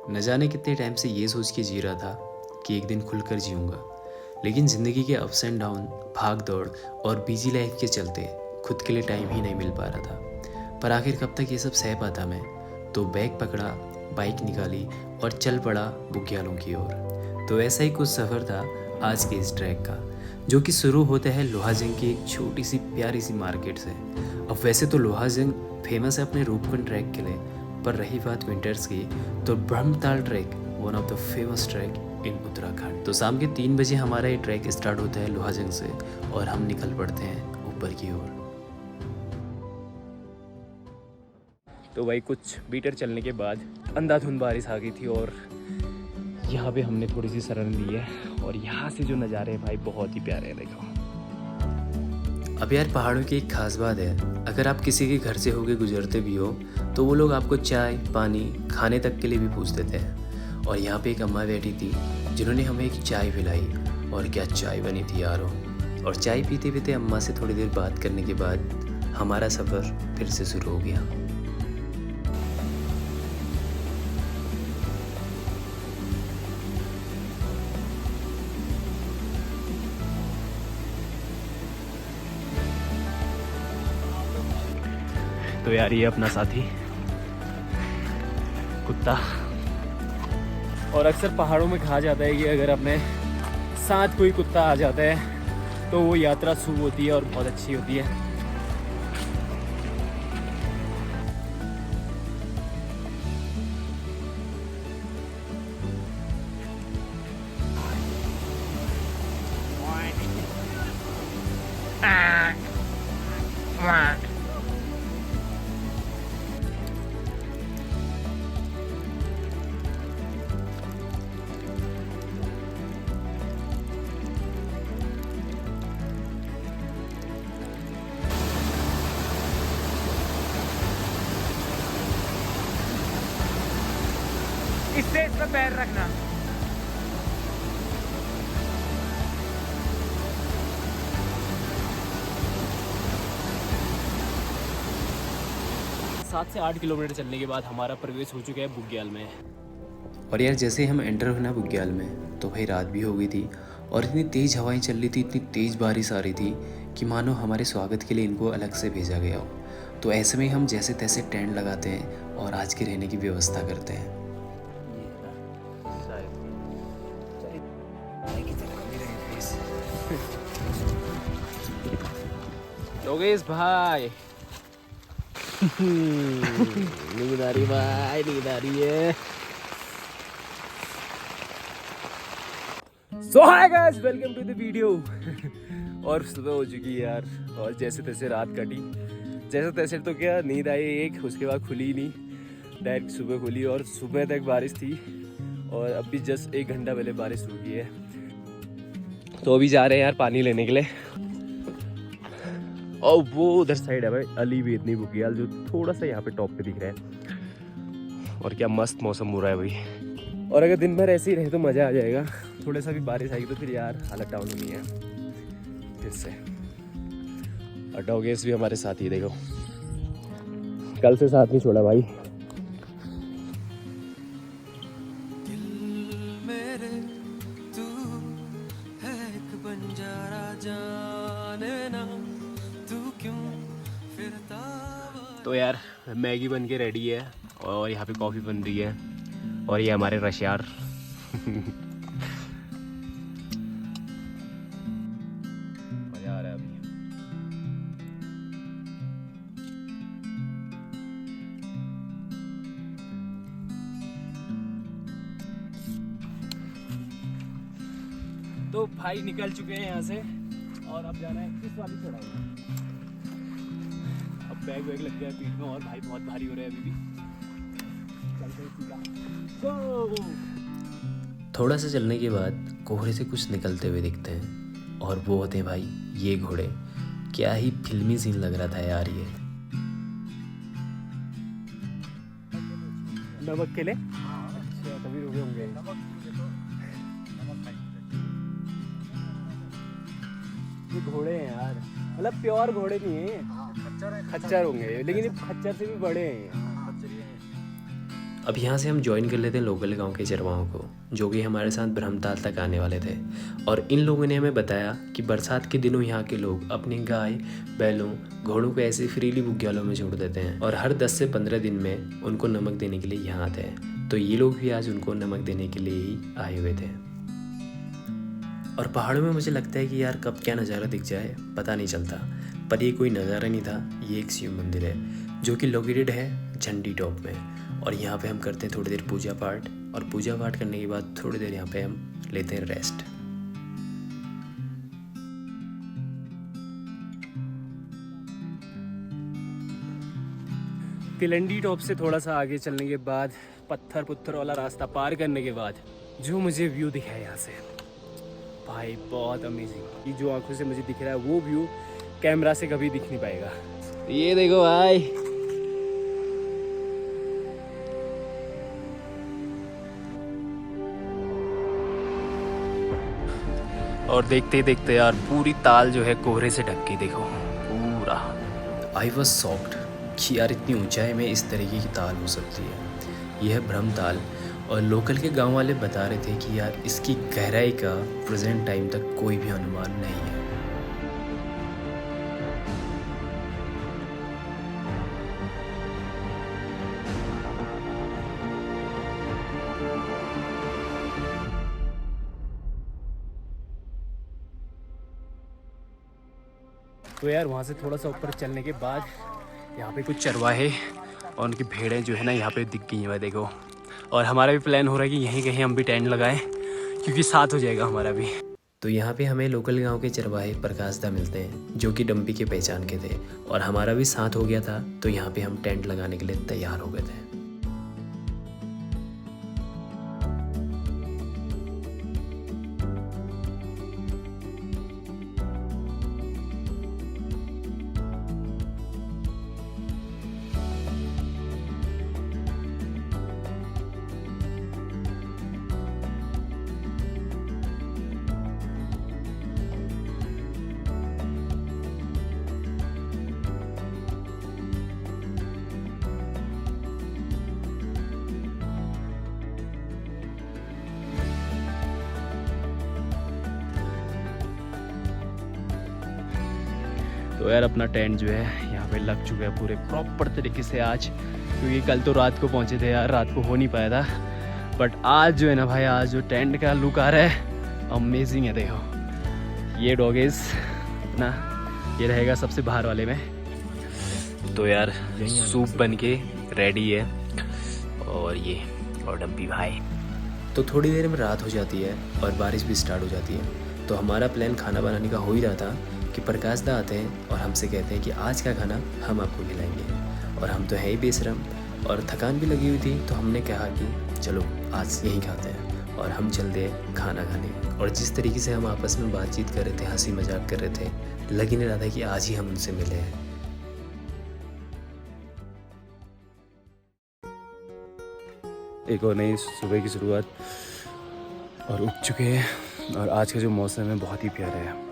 न जाने कितने टाइम से ये सोच के जी रहा था कि एक दिन खुलकर जीऊँगा, लेकिन ज़िंदगी के अप्स एंड डाउन, भाग दौड़ और बिजी लाइफ के चलते खुद के लिए टाइम ही नहीं मिल पा रहा था। पर आखिर कब तक ये सब सह पाता मैं? तो बैग पकड़ा, बाइक निकाली और चल पड़ा बुग्यालों की ओर। तो ऐसा ही कुछ सफ़र था आज के इस ट्रैक का, जो कि शुरू होता है लोहाजंग की एक छोटी सी प्यारी सी मार्केट से। अब वैसे तो लोहाजंग फेमस है अपने रूपकुंड ट्रैक के लिए, पर रही बात विंटर्स की, तो Brahmatal track one of the famous track इन उत्तराखंड। तो शाम के 3 बजे हमारा ये ट्रैक स्टार्ट होता है लोहाजंग से और हम निकल पड़ते हैं ऊपर की ओर। तो भाई कुछ मीटर चलने के बाद अंधाधुंध बारिश आ गई थी और यहाँ पे हमने थोड़ी सी शरण ली है और यहाँ से जो नज़ारे हैं भाई बहुत ही प्यारे हैं। देखो अब यार, पहाड़ों की एक खास बात है, अगर आप किसी के घर से होके गुजरते भी हो तो वो लोग आपको चाय, पानी, खाने तक के लिए भी पूछ देते हैं। और यहाँ पे एक अम्मा बैठी थी जिन्होंने हमें एक चाय पिलाई, और क्या चाय बनी थी यारो। और चाय पीते पीते अम्मा से थोड़ी देर बात करने के बाद हमारा सफ़र फिर से शुरू हो गया। तो यार ये अपना साथी कुत्ता। और अक्सर पहाड़ों में कहा जाता है कि अगर अपने साथ कोई कुत्ता आ जाता है तो वो यात्रा शुभ होती है और बहुत अच्छी होती है। इससे इस पे पैर रखना। सात से 8 किलोमीटर चलने के बाद हमारा प्रवेश हो चुका है बुग्याल में। और यार जैसे हम एंटर हुए ना बुग्याल में, तो भाई रात भी हो गई थी और इतनी तेज़ हवाएं चल रही थी, इतनी तेज़ बारिश आ रही थी कि मानो हमारे स्वागत के लिए इनको अलग से भेजा गया हो। तो ऐसे में हम जैसे तैसे टेंट लगाते हैं और आज के रहने की व्यवस्था करते हैं। योगेश भाई नींद आ रही भाई, नींद आ रही है। So hi guys, welcome to the video. और सुबह हो चुकी है यार, और जैसे तैसे रात कटी। जैसे तैसे तो क्या, नींद आई एक, उसके बाद खुली नहीं, डायरेक्ट सुबह खुली और सुबह तक बारिश थी और अभी जस्ट 1 घंटा पहले बारिश रुकी है। तो अभी जा रहे हैं यार पानी लेने के लिए। और वो उधर साइड है भाई अली वेदनी बुग्याल, जो थोड़ा सा यहाँ पे टॉप पे दिख रहा है। और क्या मस्त मौसम हो रहा है भाई। और अगर दिन भर ऐसे ही रहे तो मज़ा आ जाएगा। थोड़ा सा भी बारिश आएगी तो फिर यार हालत डाउन होनी है फिर से। और डॉगेस भी हमारे साथ ही, देखो कल से साथ नहीं छोड़ा भाई। तो यार मैगी बन के रेडी है और यहाँ पे कॉफ़ी बन रही है और ये हमारे रशियार मज़ा आ रहा है अभी। तो भाई निकल चुके हैं यहाँ से और अब जाना है इस वाली चढ़ाई। अब बैग वैग लग गया पीठ में और भाई बहुत भारी हो रहा है अभी भी। थोड़ा सा चलने के बाद कोहरे से कुछ निकलते हुए दिखते हैं और वो होते हैं भाई ये घोड़े। क्या ही फिल्मी सीन लग रहा था यार ये। नमक के लिए अच्छा तभी रुके होंगे। ये घोड़े हैं यार, मतलब प्योर घोड़े नहीं है, खच्चर होंगे, लेकिन ये खच्चर से भी बड़े हैं। अब यहाँ से हम ज्वाइन कर लेते हैं लोकल गांव के चरवाहों को, जो कि हमारे साथ ब्रह्मताल तक आने वाले थे। और इन लोगों ने हमें बताया कि बरसात के दिनों यहाँ के लोग अपनी गाय, बैलों, घोड़ों को ऐसे फ्रीली बुग्यालों में छोड़ देते हैं और हर 10 से 15 दिन में उनको नमक देने के लिए यहाँ आते हैं। तो ये लोग भी आज उनको नमक देने के लिए ही आए हुए थे। और पहाड़ों में मुझे लगता है कि यार कब क्या नज़ारा दिख जाए पता नहीं चलता, पर ये कोई नज़ारा नहीं था। ये एक शिव मंदिर है जो कि लोकेटेड है झंडी टॉप में। और यहाँ पे हम करते हैं थोड़ी देर पूजा पाठ, और पूजा पाठ करने के बाद थोड़ी देर यहाँ पे हम लेते हैं रेस्ट। तिलंडी टॉप से थोड़ा सा आगे चलने के बाद, पत्थर वाला रास्ता पार करने के बाद जो मुझे व्यू दिखा है यहाँ से, भाई बहुत अमेजिंग। ये जो आंखों से मुझे दिख रहा है वो व्यू कैमरा से कभी दिख नहीं पाएगा। ये देखो भाई, और देखते देखते यार पूरी ताल जो है कोहरे से ढक के देखो पूरा। आई वॉज सॉक्ड कि यार इतनी ऊंचाई में इस तरीके की ताल हो सकती है। यह है ब्रह्मताल, और लोकल के गांव वाले बता रहे थे कि यार इसकी गहराई का प्रेजेंट टाइम तक कोई भी अनुमान नहीं है। तो यार वहाँ से थोड़ा सा ऊपर चलने के बाद यहाँ पे कुछ चरवाहे और उनकी भेड़ें जो है ना यहाँ पे दिख गई हैं, देखो। और हमारा भी प्लान हो रहा है कि यहीं कहीं हम भी टेंट लगाएं, क्योंकि साथ हो जाएगा हमारा भी। तो यहाँ पे हमें लोकल गांव के चरवाहे प्रकाश दा मिलते हैं, जो कि डम्पी के पहचान के थे, और हमारा भी साथ हो गया था। तो यहाँ पे हम टेंट लगाने के लिए तैयार हो गए थे। तो यार अपना टेंट जो है यहाँ पे लग चुका है पूरे प्रॉपर तरीके से आज, क्योंकि कल तो रात को पहुँचे थे यार, रात को हो नहीं पाया था। बट आज जो है ना भाई, आज जो टेंट का लुक आ रहा है अमेजिंग है। देखो ये डॉगेज अपना ये रहेगा सबसे बाहर वाले में। तो यार सूप बन के रेडी है, और डम्पी भाई। तो थोड़ी देर में रात हो जाती है और बारिश भी स्टार्ट हो जाती है। तो हमारा प्लान खाना बनाने का हो ही रहा था कि प्रकाश दा आते हैं और हमसे कहते हैं कि आज का खाना हम आपको खिलाएंगे। और हम तो है ही बेशरम और थकान भी लगी हुई थी, तो हमने कहा कि चलो आज यहीं खाते हैं, और हम चलते हैं खाना खाने। और जिस तरीके से हम आपस में बातचीत कर रहे थे, हंसी मजाक कर रहे थे, लग ही नहीं रहा था कि आज ही हम उनसे मिले हैं। एक और नई सुबह की शुरुआत, और उठ चुके हैं, और आज का जो मौसम है बहुत ही प्यारा है।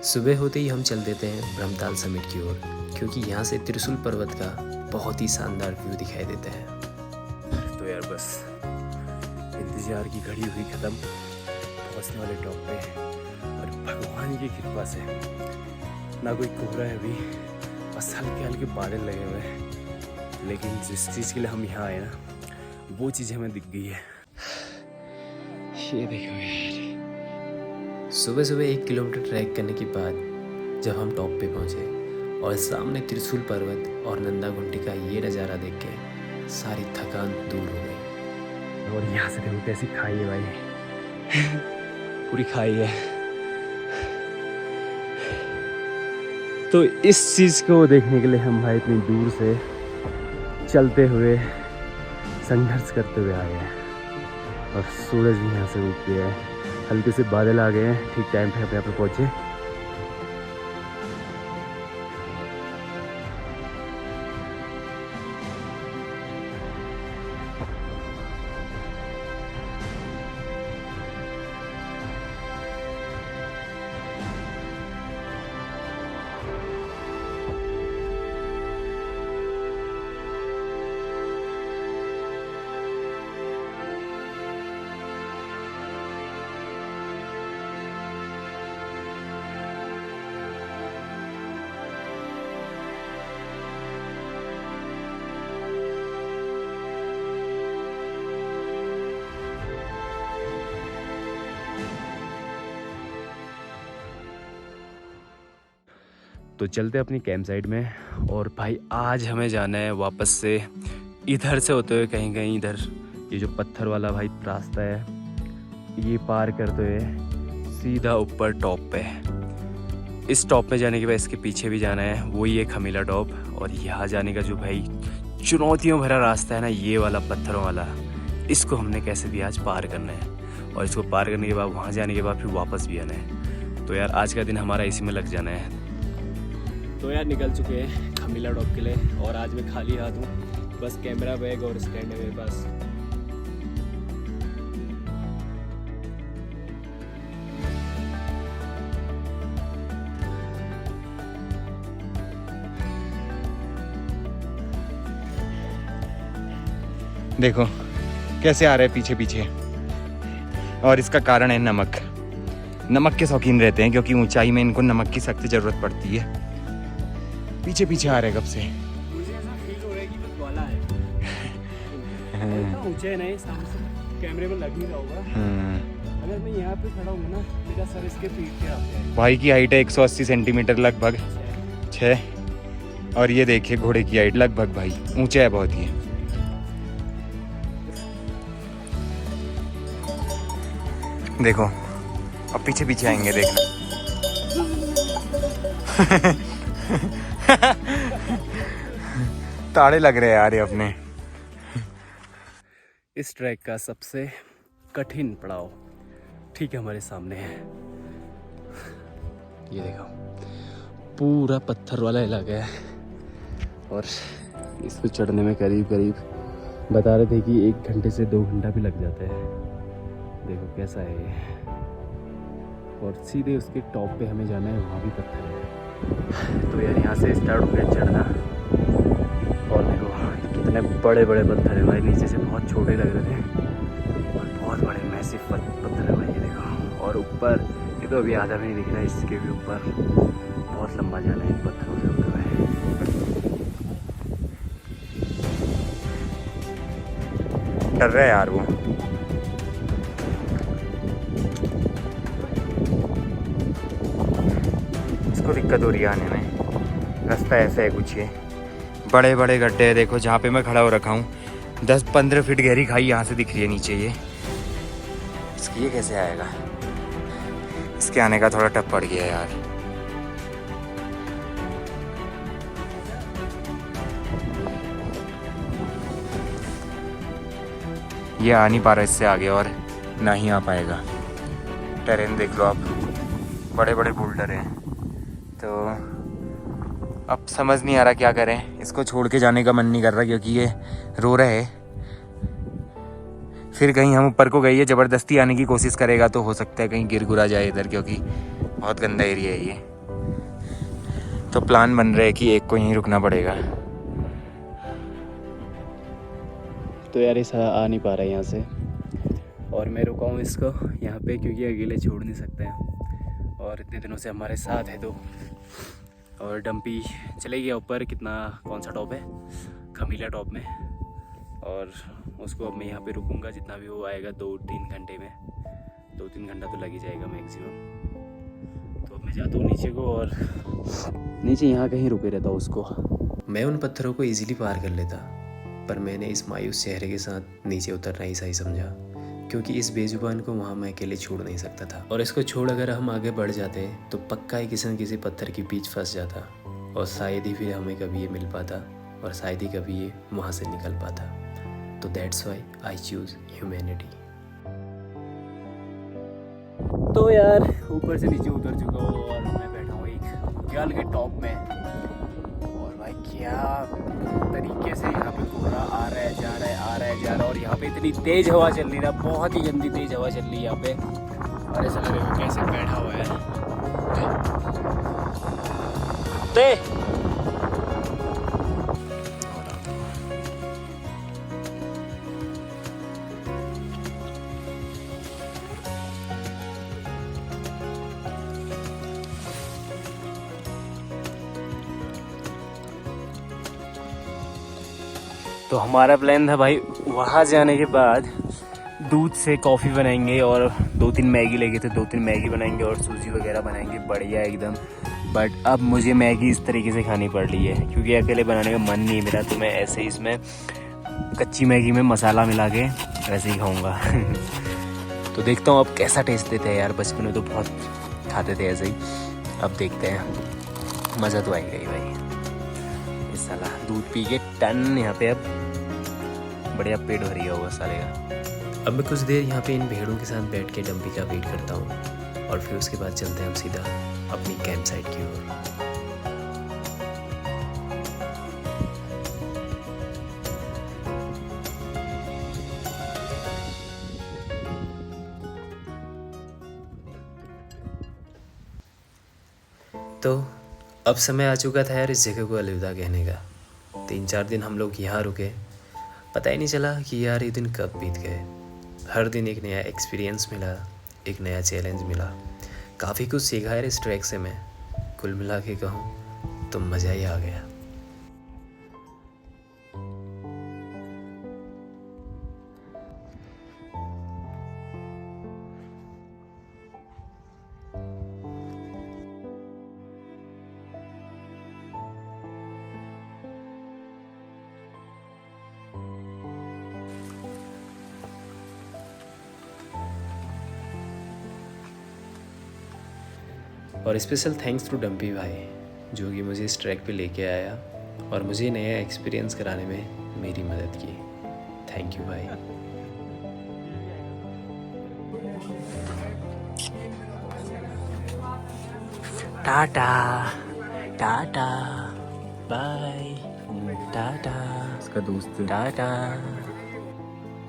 सुबह होते ही हम चल देते हैं ब्रह्मताल समिट की ओर, क्योंकि यहाँ से त्रिशूल पर्वत का बहुत ही शानदार व्यू दिखाई देता है। तो यार बस इंतजार की घड़ी हुई ख़त्म, पहुँचने वाले टॉप पे, और भगवान की कृपा से ना कोई कोहरा है अभी, बस हल्के हल्के बादल लगे हुए हैं। लेकिन जिस चीज़ के लिए हम यहाँ आए ना, वो चीज़ हमें दिख गई है। ये देखो यार, सुबह सुबह 1 किलोमीटर ट्रैक करने के बाद जब हम टॉप पे पहुँचे और सामने त्रिशूल पर्वत और नंदा घुंटी का ये नज़ारा देख के सारी थकान दूर हो गई। और यहाँ से देखो कैसी खाई है भाई पूरी खाई है। तो इस चीज़ को देखने के लिए हम भाई इतनी दूर से चलते हुए, संघर्ष करते हुए आए हैं। और सूरज भी यहाँ से उग गया है, हल्के से बादल आ गए हैं, ठीक टाइम पे हम यहाँ पे पहुँचे। तो चलते अपनी कैंप साइट में। और भाई आज हमें जाना है वापस से इधर से होते हुए कहीं कहीं इधर ये जो पत्थर वाला भाई रास्ता है ये पार करते हुए सीधा ऊपर टॉप पे। इस टॉप पे जाने के बाद इसके पीछे भी जाना है, वही है खमीला टॉप। और यहाँ जाने का जो भाई चुनौतियों भरा रास्ता है ना, ये वाला पत्थरों वाला, इसको हमने कैसे भी आज पार करना है। और इसको पार करने के बाद वहाँ जाने के बाद फिर वापस भी आना है। तो यार आज का दिन हमारा इसी में लग जाना है। तो यार निकल चुके हैं खमीला टॉप के लिए और आज मैं खाली हाथ हूँ, बस कैमरा बैग और स्टैंड है मेरे पास। देखो कैसे आ रहे हैं पीछे पीछे, और इसका कारण है नमक। नमक के शौकीन रहते हैं क्योंकि ऊंचाई में इनको नमक की सख्त ज़रूरत पड़ती है। पीछे पीछे आ रहे कब से। मुझे ऐसा फील हो रहा है कि मैं वाला है। ऊंचे नहीं, सामने से कैमरे में लग नहीं रहा होगा। अगर मैं यहाँ पे खड़ा हूँ ना, मेरा सर इसके पीठ के आते हैं। भाई की हाइट है 180 सेंटीमीटर लगभग 6, और ये देखिए घोड़े की हाइट लगभग, भाई ऊंचा है बहुत ही। देखो अब पीछे पीछे आएंगे, देखना। ताड़े लग रहे हैं यार ये अपने। इस ट्रैक का सबसे कठिन पड़ाव ठीक है हमारे सामने है। ये देखो पूरा पत्थर वाला इलाका है और इसको चढ़ने में करीब करीब बता रहे थे कि 1 घंटे से 2 घंटा भी लग जाता है। देखो कैसा है ये, और सीधे उसके टॉप पे हमें जाना है, वहाँ भी पत्थर है। तो यार यहाँ से स्टार्ट हो गया चढ़ना, और देखो कितने बड़े बड़े पत्थर है भाई, नीचे से बहुत छोटे लग रहे थे और बहुत बड़े मैसिव पत्थर है भाई। ये देखो, और ऊपर ये तो अभी आधा भी नहीं दिख रहा है, इसके भी ऊपर बहुत लंबा जाना है इन पत्थरों से होते हुए। डर रहा है यार वो। इसको दिक्कत हो रही है आने में, रास्ता ऐसा है कुछ। ये बड़े बड़े गड्ढे हैं, देखो जहाँ पे मैं खड़ा हो रखा हूँ 10-15 फीट गहरी खाई यहाँ से दिख रही है नीचे। ये इसकी ये कैसे आएगा, इसके आने का थोड़ा टफ पड़ गया यार। ये आ नहीं पा रहा इससे आगे, और ना ही आ पाएगा। टेरेन देख लो आप, बड़े बड़े बोल्डर हैं। तो अब समझ नहीं आ रहा क्या करें। इसको छोड़ के जाने का मन नहीं कर रहा क्योंकि ये रो रहा है। फिर कहीं हम ऊपर को गई है, ज़बरदस्ती आने की कोशिश करेगा तो हो सकता है कहीं गिर गुरा जाए इधर, क्योंकि बहुत गंदा एरिया है ये। तो प्लान बन रहा है कि एक को यहीं रुकना पड़ेगा। तो यार ऐसा आ नहीं पा रहा है यहाँ से, और मैं रुका हूँ इसको यहाँ पे क्योंकि अकेले छोड़ नहीं सकते हैं, और इतने दिनों से हमारे साथ है। तो और डम्पी चले गया ऊपर, कितना कौन सा टॉप है, खमीला टॉप में, और उसको अब मैं यहाँ पे रुकूंगा जितना भी वो आएगा 2-3 घंटे में। 2-3 घंटा तो लग ही जाएगा मैक्सिमम। तो अब मैं जाता हूँ नीचे को, और नीचे यहाँ कहीं रुके रहता हूँ उसको। मैं उन पत्थरों को इजीली पार कर लेता, पर मैंने इस मायूस चेहरे के साथ नीचे उतरना ही सही समझा, क्योंकि इस बेजुबान को वहाँ मैं अकेले छोड़ नहीं सकता था। और इसको छोड़ अगर हम आगे बढ़ जाते तो पक्का ही किसी न किसी पत्थर के बीच फंस जाता, और शायद ही फिर हमें कभी ये मिल पाता, और शायद ही कभी ये वहाँ से निकल पाता। तो that's why I choose humanity. तो यार ऊपर से नीचे उतर चुका हूँ और मैं बैठा हूँ एक जल के टॉप में, और भाई क्या तरीके से यहाँ पे कोहरा आ रहा है जा रहा है आ रहा है जा रहा है, और यहाँ पे इतनी तेज हवा चल रही है, बहुत ही गंदी तेज हवा चल रही है यहाँ पे। और ऐसा लग रहा है कैसे बैठा हुआ है। तो हमारा प्लान था भाई वहाँ जाने के बाद दूध से कॉफ़ी बनाएंगे और 2-3 मैगी लेके थे, 2-3 मैगी बनाएंगे और सूजी वगैरह बनाएंगे बढ़िया एकदम बट अब मुझे मैगी इस तरीके से खानी पड़ रही है क्योंकि अकेले बनाने का मन नहीं मेरा, तो मैं ऐसे ही इसमें कच्ची मैगी में मसाला मिला के वैसे ही खाऊंगा। तो देखता हूँ अब कैसा टेस्ट देते हैं यार। बचपन में तो बहुत खाते थे ऐसे ही, अब देखते हैं, मज़ा तो आएगा ही भाई। इस साला दूध पी के टन यहाँ पे अब बढ़िया पेट भर गया होगा साले का। अब मैं कुछ देर यहाँ पे इन भेड़ों के साथ बैठ के डम्पी का वेट करता हूँ और फिर उसके बाद चलते हैं हम सीधा अपनी कैंप साइट की ओर। तो अब समय आ चुका था यार इस जगह को अलविदा कहने का। 3-4 दिन हम लोग यहाँ रुके, पता ही नहीं चला कि यार ये दिन कब बीत गए। हर दिन एक नया एक्सपीरियंस मिला, एक नया चैलेंज मिला, काफ़ी कुछ सीखा यार इस ट्रैक से मैं। कुल मिला के कहूँ तो मज़ा ही आ गया। और स्पेशल थैंक्स टू डम्पी भाई जो कि मुझे इस ट्रैक पे लेके आया और मुझे नया एक्सपीरियंस कराने में मेरी मदद की। थैंक यू भाई। Tata tata bye tata. इसका दोस्त टाटा।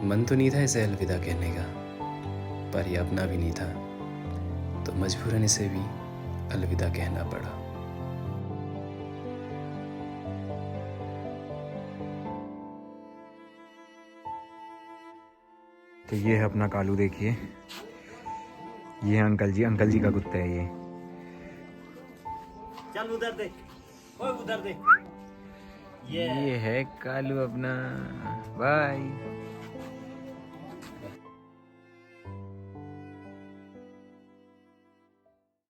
मन तो नहीं था इसे अलविदा कहने का, पर यह अपना भी नहीं था, तो मजबूरन इसे भी अलविदा कहना पड़ा। तो ये है अपना कालू, देखिए ये है अंकल जी का कुत्ता है ये। चल उधर देख, ओए उधर देख। ये है कालू अपना। बाय।